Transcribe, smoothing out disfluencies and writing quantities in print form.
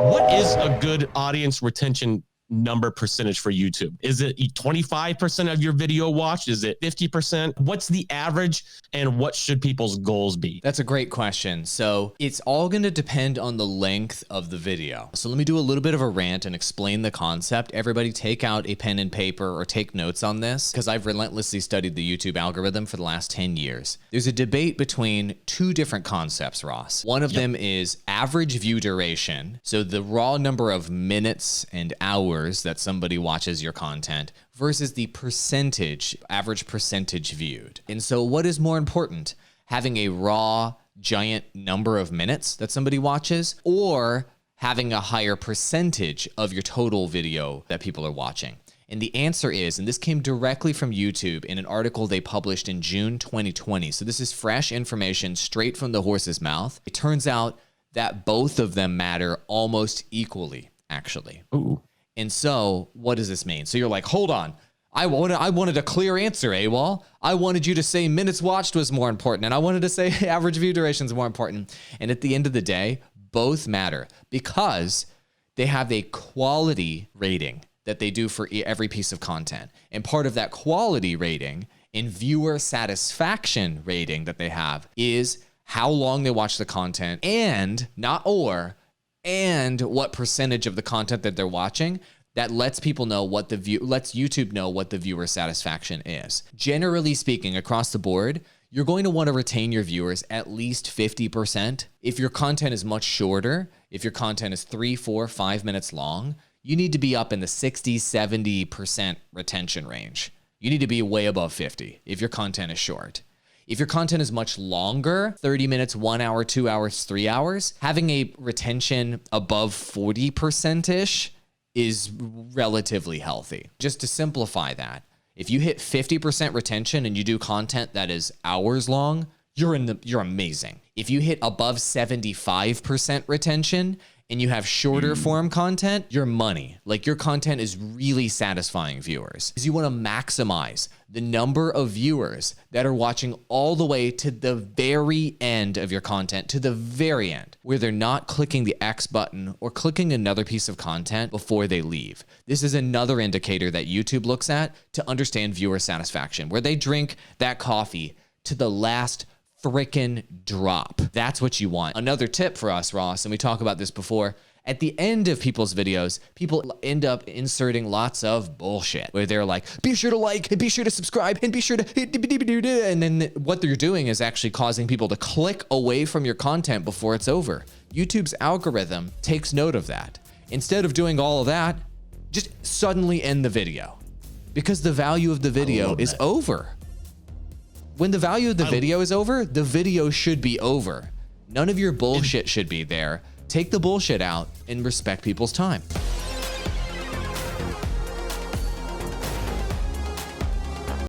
What is a good audience retention number percentage for YouTube? Is it 25% of your video watched? Is it 50%? What's the average, and what should people's goals be? That's a great question. So it's all going to depend on the length of the video. So let me do a little bit of a rant and explain the concept. Everybody take out a pen and paper or take notes on this, because I've relentlessly studied the YouTube algorithm for the last 10 years. There's a debate between two different concepts, Ross. One of them is average view duration. So the raw number of minutes and hours that somebody watches your content versus the average percentage viewed. And so what is more important, having a raw giant number of minutes that somebody watches, or having a higher percentage of your total video that people are watching? And the answer is, and this came directly from YouTube in an article they published in June 2020. So this is fresh information straight from the horse's mouth. It turns out that both of them matter almost equally, actually. Ooh. And so what does this mean? So you're like, hold on. I wanted a clear answer, AWOL. I wanted you to say minutes watched was more important, and I wanted to say average view duration is more important. And at the end of the day, both matter because they have a quality rating that they do for every piece of content. And part of that quality rating and viewer satisfaction rating that they have is how long they watch the content, and what percentage of the content that they're watching that lets people know lets YouTube know what the viewer satisfaction is. Generally speaking, across the board, you're going to want to retain your viewers at least 50%. If your content is much shorter, if your content is 3, 4, 5 minutes long, you need to be up in the 60, 70% retention range. You need to be way above 50 if your content is short. If your content is much longer, 30 minutes, 1 hour, 2 hours, 3 hours, having a retention above 40%-ish is relatively healthy. Just to simplify that, if you hit 50% retention and you do content that is hours long, you're amazing. If you hit above 75% retention and you have shorter form content, you're money. Like, your content is really satisfying viewers. Because you want to maximize the number of viewers that are watching all the way to the very end of your content, to the very end, where they're not clicking the X button or clicking another piece of content before they leave. This is another indicator that YouTube looks at to understand viewer satisfaction, where they drink that coffee to the last frickin' drop. That's what you want. Another tip for us, Ross, and we talk about this before, at the end of people's videos, people end up inserting lots of bullshit where they're like, be sure to like, and be sure to subscribe, and be sure to, and then what they're doing is actually causing people to click away from your content before it's over. YouTube's algorithm takes note of that. Instead of doing all of that, just suddenly end the video, because the value of the video is over. When the value of the video is over, the video should be over. None of your bullshit should be there. Take the bullshit out and respect people's time.